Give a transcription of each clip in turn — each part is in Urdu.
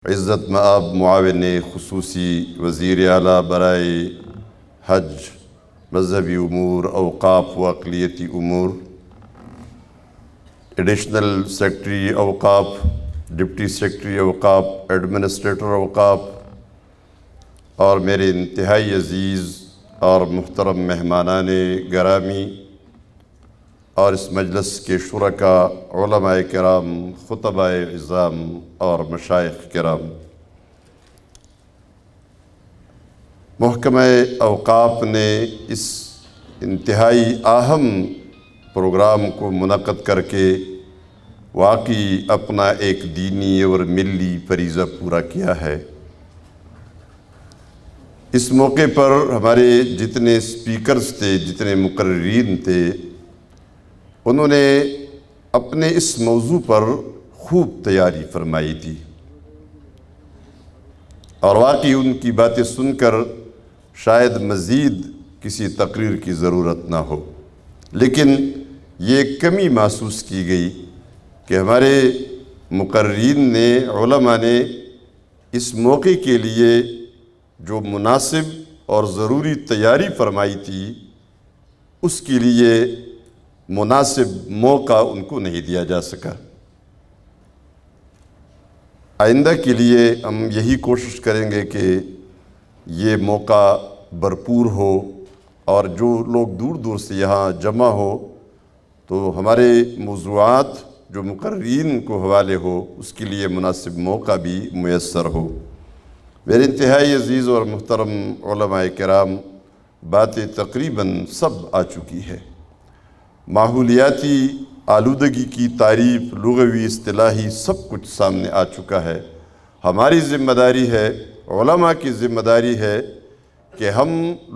عزت مآب معاون خصوصی وزیر اعلیٰ برائے حج، مذہبی امور، اوقاف و اقلیتی امور، ایڈیشنل سیکرٹری اوقاف، ڈپٹی سیکرٹری اوقاف، ایڈمنسٹریٹر اوقاف اور میرے انتہائی عزیز اور محترم مہمانان گرامی اور اس مجلس کے شرکاء، علماء کرام، خطباء عظام اور مشائخ کرام، محکمہ اوقاف نے اس انتہائی اہم پروگرام کو منعقد کر کے واقعی اپنا ایک دینی اور ملی فریضہ پورا کیا ہے۔ اس موقع پر ہمارے جتنے اسپیکرز تھے، جتنے مقررین تھے، انہوں نے اپنے اس موضوع پر خوب تیاری فرمائی تھی اور واقعی ان کی باتیں سن کر شاید مزید کسی تقریر کی ضرورت نہ ہو، لیکن یہ کمی محسوس کی گئی کہ ہمارے مقررین نے، علماء نے اس موقع کے لیے جو مناسب اور ضروری تیاری فرمائی تھی، اس کے لیے مناسب موقع ان کو نہیں دیا جا سکا۔ آئندہ کے لیے ہم یہی کوشش کریں گے کہ یہ موقع بھرپور ہو اور جو لوگ دور دور سے یہاں جمع ہو تو ہمارے موضوعات جو مقررین کو حوالے ہو، اس کے لیے مناسب موقع بھی میسر ہو۔ میرے انتہائی عزیز اور محترم علماء کرام، باتیں تقریباً سب آ چکی ہے۔ ماحولیاتی آلودگی کی تعریف، لغوی اصطلاحی سب کچھ سامنے آ چکا ہے۔ ہماری ذمہ داری ہے، علماء کی ذمہ داری ہے کہ ہم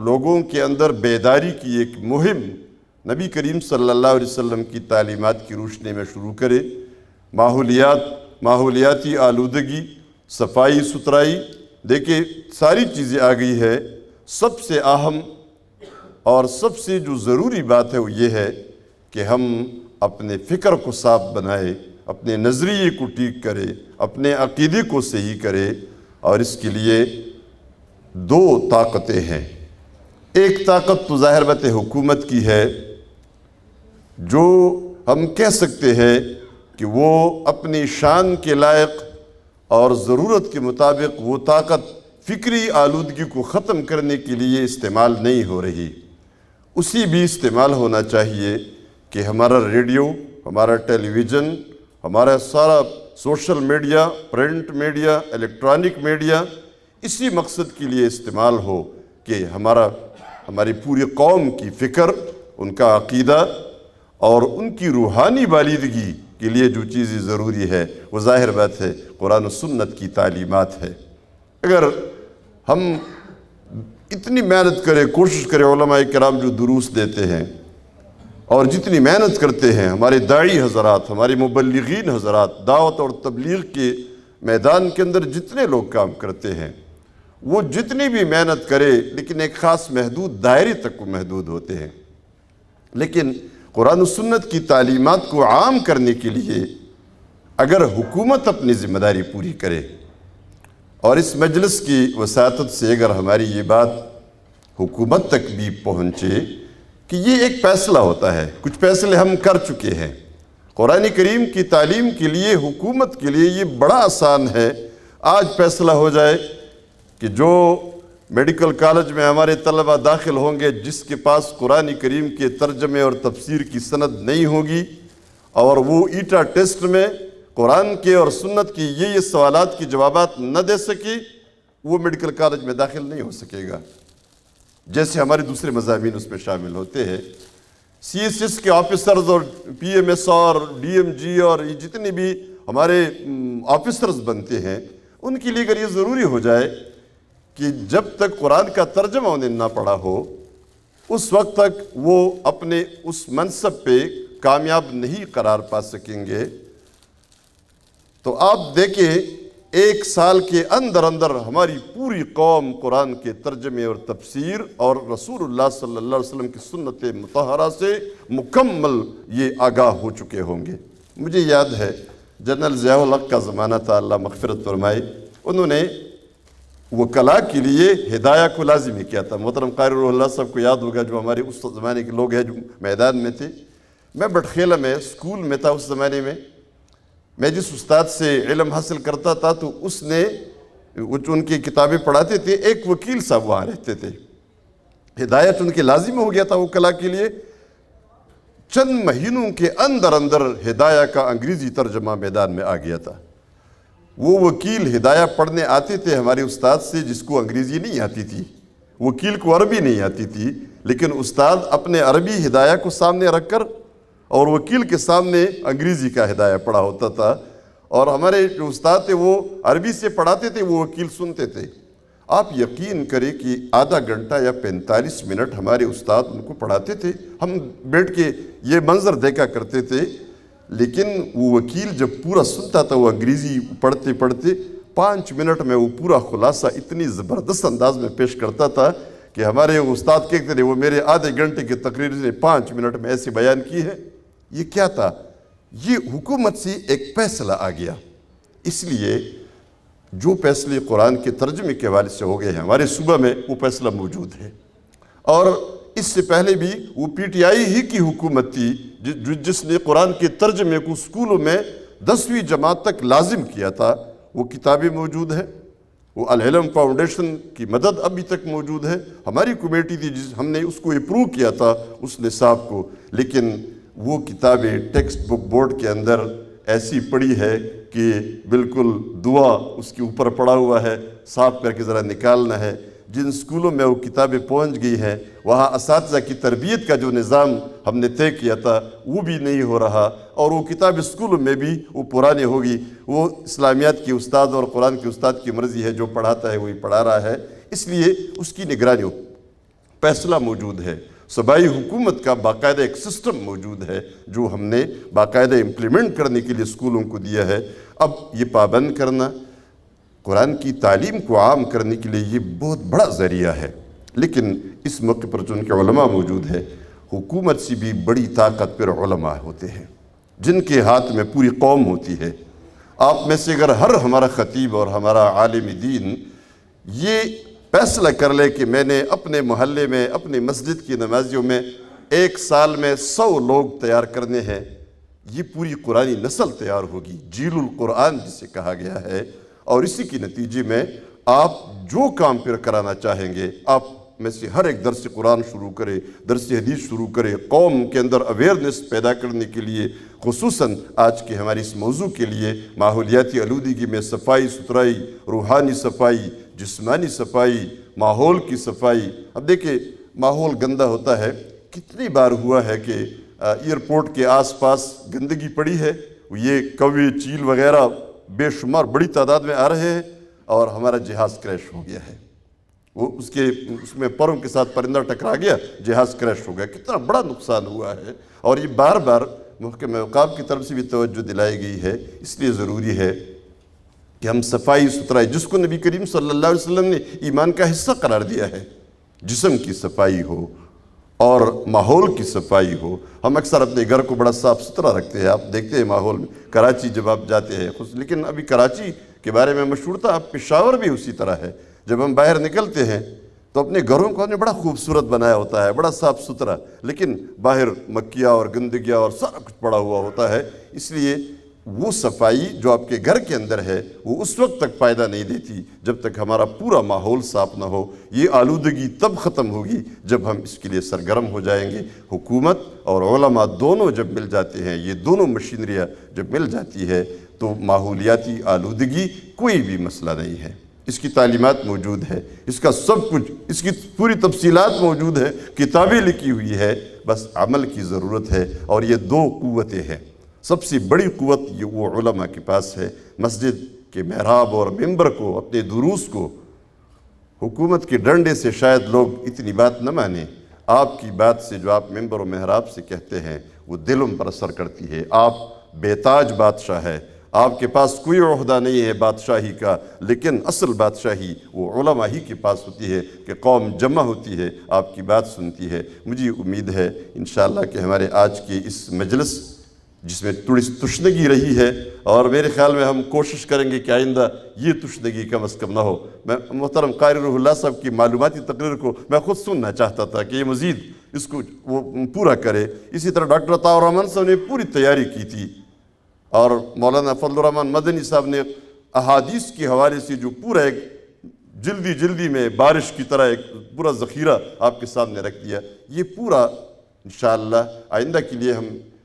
لوگوں کے اندر بیداری کی ایک مہم نبی کریم صلی اللہ علیہ وسلم کی تعلیمات کی روشنی میں شروع کرے۔ ماحولیاتی آلودگی، صفائی ستھرائی، دیکھیں ساری چیزیں آ گئی ہے۔ سب سے اہم اور سب سے جو ضروری بات ہے وہ یہ ہے کہ ہم اپنے فکر کو صاف بنائے، اپنے نظریے کو ٹھیک کرے، اپنے عقیدے کو صحیح کرے، اور اس کے لیے دو طاقتیں ہیں۔ ایک طاقت تو ظاہر بات حکومت کی ہے، جو ہم کہہ سکتے ہیں کہ وہ اپنی شان کے لائق اور ضرورت کے مطابق وہ طاقت فکری آلودگی کو ختم کرنے کے لیے استعمال نہیں ہو رہی۔ اسی بھی استعمال ہونا چاہیے کہ ہمارا ریڈیو، ہمارا ٹیلی ویژن، ہمارا سارا social media, print media, electronic media اسی مقصد کے لیے استعمال ہو کہ ہماری پوری قوم کی فکر، ان کا عقیدہ اور ان کی روحانی بالغی کے لیے جو چیزیں ضروری ہے وہ ظاہر بات ہے قرآن و سنت کی تعلیمات ہے۔ اگر ہم اتنی محنت کریں، کوشش کریں، علماء کرام جو دروس دیتے ہیں اور جتنی محنت کرتے ہیں، ہمارے داعی حضرات، ہمارے مبلغین حضرات، دعوت اور تبلیغ کے میدان کے اندر جتنے لوگ کام کرتے ہیں، وہ جتنی بھی محنت کرے لیکن ایک خاص محدود دائرے تک وہ محدود ہوتے ہیں۔ لیکن قرآن و سنت کی تعلیمات کو عام کرنے کے لیے اگر حکومت اپنی ذمہ داری پوری کرے اور اس مجلس کی وساطت سے اگر ہماری یہ بات حکومت تک بھی پہنچے کہ یہ ایک فیصلہ ہوتا ہے، کچھ فیصلے ہم کر چکے ہیں۔ قرآن کریم کی تعلیم کے لیے حکومت کے لیے یہ بڑا آسان ہے، آج فیصلہ ہو جائے کہ جو میڈیکل کالج میں ہمارے طلبہ داخل ہوں گے جس کے پاس قرآن کریم کے ترجمے اور تفسیر کی سند نہیں ہوگی اور وہ ایٹا ٹیسٹ میں قرآن کے اور سنت کی یہ سوالات کی جوابات نہ دے سکے، وہ میڈیکل کالج میں داخل نہیں ہو سکے گا۔ جیسے ہمارے دوسرے مضامین اس میں شامل ہوتے ہیں، سی ایس ایس کے آفیسرز اور پی ایم ایس اور ڈی ایم جی اور جتنے بھی ہمارے آفیسرز بنتے ہیں، ان کے لیے اگر یہ ضروری ہو جائے کہ جب تک قرآن کا ترجمہ انہیں نہ پڑھا ہو اس وقت تک وہ اپنے اس منصب پہ کامیاب نہیں قرار پا سکیں گے۔ تو آپ دیکھیں ایک سال کے اندر ہماری پوری قوم قرآن کے ترجمے اور تفسیر اور رسول اللہ صلی اللہ علیہ وسلم کی سنت مطہرہ سے مکمل یہ آگاہ ہو چکے ہوں گے۔ مجھے یاد ہے جنرل ضیاء الحق کا زمانہ تھا، اللہ مغفرت فرمائے، انہوں نے وکلاء کے لیے ہدایہ کو لازمی کیا تھا۔ محترم قاری روح اللہ صاحب کو یاد ہوگا، جو ہمارے اس زمانے کے لوگ ہیں جو میدان میں تھے۔ میں بٹخیلہ میں اسکول میں تھا اس زمانے میں، میں جس استاد سے علم حاصل کرتا تھا تو اس نے ان کی کتابیں پڑھاتے تھے، ایک وکیل صاحب وہاں رہتے تھے، ہدایت ان کے لازم ہو گیا تھا وکلاء کے لیے۔ چند مہینوں کے اندر اندر ہدایہ کا انگریزی ترجمہ میدان میں آ گیا تھا۔ وہ وکیل ہدایہ پڑھنے آتے تھے ہمارے استاد سے، جس کو انگریزی نہیں آتی تھی، وکیل کو عربی نہیں آتی تھی، لیکن استاد اپنے عربی ہدایہ کو سامنے رکھ کر اور وکیل کے سامنے انگریزی کا ہدایہ پڑھا ہوتا تھا، اور ہمارے جو استاد تھے وہ عربی سے پڑھاتے تھے، وہ وکیل سنتے تھے۔ آپ یقین کریں کہ آدھا گھنٹہ یا 45 منٹ ہمارے استاد ان کو پڑھاتے تھے، ہم بیٹھ کے یہ منظر دیکھا کرتے تھے۔ لیکن وہ وکیل جب پورا سنتا تھا، وہ انگریزی پڑھتے پڑھتے 5 منٹ میں وہ پورا خلاصہ اتنی زبردست انداز میں پیش کرتا تھا کہ ہمارے استاد کہتے تھے وہ میرے آدھے گھنٹے کی تقریر نے 5 منٹ میں ایسے بیان کی ہے۔ یہ کیا تھا؟ یہ حکومت سے ایک فیصلہ آ گیا۔ اس لیے جو فیصلے قرآن کے ترجمے کے حوالے سے ہو گئے ہیں ہمارے صوبہ میں، وہ فیصلہ موجود ہے۔ اور اس سے پہلے بھی وہ پی ٹی آئی ہی کی حکومت تھی جس نے قرآن کے ترجمے کو اسکولوں میں 10ویں جماعت تک لازم کیا تھا۔ وہ کتابیں موجود ہیں، وہ العلم فاؤنڈیشن کی مدد ابھی تک موجود ہے۔ ہماری کمیٹی تھی ہم نے اس کو اپروو کیا تھا اس نصاب کو، لیکن وہ کتابیں ٹیکسٹ بک بورڈ کے اندر ایسی پڑی ہے کہ بالکل دعا اس کے اوپر پڑا ہوا ہے، صاف کر کے ذرا نکالنا ہے۔ جن اسکولوں میں وہ کتابیں پہنچ گئی ہیں، وہاں اساتذہ کی تربیت کا جو نظام ہم نے طے کیا تھا وہ بھی نہیں ہو رہا، اور وہ کتاب اسکولوں میں بھی وہ پرانی ہوگی۔ وہ اسلامیات کے استاد اور قرآن کے استاد کی مرضی ہے، جو پڑھاتا ہے وہی پڑھا رہا ہے، اس لیے اس کی نگرانی فیصلہ موجود ہے۔ صوبائی حکومت کا باقاعدہ ایک سسٹم موجود ہے جو ہم نے باقاعدہ امپلیمنٹ کرنے کے لیے اسکولوں کو دیا ہے۔ اب یہ پابند کرنا، قرآن کی تعلیم کو عام کرنے کے لیے یہ بہت بڑا ذریعہ ہے، لیکن اس موقع پر چونکہ علماء موجود ہے، حکومت سے بھی بڑی طاقت پر علماء ہوتے ہیں جن کے ہاتھ میں پوری قوم ہوتی ہے۔ آپ میں سے اگر ہر ہمارا خطیب اور ہمارا عالم دین یہ فیصلہ کر لے کہ میں نے اپنے محلے میں اپنی مسجد کی نمازیوں میں 1 سال میں 100 لوگ تیار کرنے ہیں، یہ پوری قرآنی نسل تیار ہوگی، جیل القرآن جسے کہا گیا ہے۔ اور اسی کے نتیجے میں آپ جو کام پھر کرانا چاہیں گے، آپ میں سے ہر ایک درس قرآن شروع کرے، درس حدیث شروع کرے، قوم کے اندر اویئرنیس پیدا کرنے کے لیے، خصوصاً آج کے ہماری اس موضوع کے لیے ماحولیاتی آلودگی میں صفائی ستھرائی، روحانی صفائی، جسمانی صفائی، ماحول کی صفائی۔ اب دیکھیں ماحول گندا ہوتا ہے، کتنی بار ہوا ہے کہ ایئرپورٹ کے آس پاس گندگی پڑی ہے، یہ کوے چیل وغیرہ بے شمار بڑی تعداد میں آ رہے ہیں، اور ہمارا جہاز کریش ہو گیا ہے، وہ اس میں پروں کے ساتھ پرندہ ٹکرا گیا، جہاز کریش ہو گیا، کتنا بڑا نقصان ہوا ہے۔ اور یہ بار بار محکمہ اوقاف کی طرف سے بھی توجہ دلائی گئی ہے۔ اس لیے ضروری ہے کہ ہم صفائی ستھرائی، جس کو نبی کریم صلی اللہ علیہ وسلم نے ایمان کا حصہ قرار دیا ہے، جسم کی صفائی ہو اور ماحول کی صفائی ہو۔ ہم اکثر اپنے گھر کو بڑا صاف ستھرا رکھتے ہیں، آپ دیکھتے ہیں ماحول میں، کراچی جب آپ جاتے ہیں، لیکن ابھی کراچی کے بارے میں مشہور تھا، اب پشاور بھی اسی طرح ہے۔ جب ہم باہر نکلتے ہیں تو اپنے گھروں کو ہم نے بڑا خوبصورت بنایا ہوتا ہے، بڑا صاف ستھرا، لیکن باہر مکھیاں اور گندگیاں اور سارا کچھ پڑا ہوا ہوتا ہے۔ اس لیے وہ صفائی جو آپ کے گھر کے اندر ہے وہ اس وقت تک فائدہ نہیں دیتی جب تک ہمارا پورا ماحول صاف نہ ہو۔ یہ آلودگی تب ختم ہوگی جب ہم اس کے لیے سرگرم ہو جائیں گے۔ حکومت اور علماء دونوں جب مل جاتے ہیں، یہ دونوں مشینریاں جب مل جاتی ہے تو ماحولیاتی آلودگی کوئی بھی مسئلہ نہیں ہے۔ اس کی تعلیمات موجود ہے، اس کا سب کچھ، اس کی پوری تفصیلات موجود ہے، کتابیں لکھی ہوئی ہے، بس عمل کی ضرورت ہے۔ اور یہ 2 قوتیں ہیں، سب سے بڑی قوت یہ وہ علماء کے پاس ہے۔ مسجد کے محراب اور ممبر کو، اپنے دروس کو، حکومت کے ڈنڈے سے شاید لوگ اتنی بات نہ مانیں، آپ کی بات سے جو آپ ممبر و محراب سے کہتے ہیں وہ دلوں پر اثر کرتی ہے۔ آپ بے تاج بادشاہ ہے، آپ کے پاس کوئی عہدہ نہیں ہے بادشاہی کا، لیکن اصل بادشاہی وہ علماء ہی کے پاس ہوتی ہے کہ قوم جمع ہوتی ہے، آپ کی بات سنتی ہے۔ مجھے امید ہے انشاءاللہ کہ ہمارے آج کے اس مجلس جس میں تھوڑی سی تشنگی رہی ہے، اور میرے خیال میں ہم کوشش کریں گے کہ آئندہ یہ تشنگی کم از کم نہ ہو۔ میں محترم قاری روح اللہ صاحب کی معلوماتی تقریر کو میں خود سننا چاہتا تھا کہ یہ مزید اس کو وہ پورا کرے۔ اسی طرح ڈاکٹر عطاء الرحمن صاحب نے پوری تیاری کی تھی، اور مولانا فضل الرحمن مدنی صاحب نے احادیث کے حوالے سے جو پورا ایک جلدی میں بارش کی طرح ایک پورا ذخیرہ آپ کے سامنے رکھ دیا۔ یہ پورا انشاءاللہ آئندہ کے لیے ہم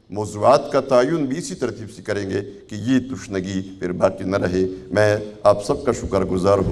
موضوعات کا تعین بھی اسی ترتیب سے کریں گے کہ یہ تشنگی پھر باقی نہ رہے۔ میں آپ سب کا شکر گزار ہوں۔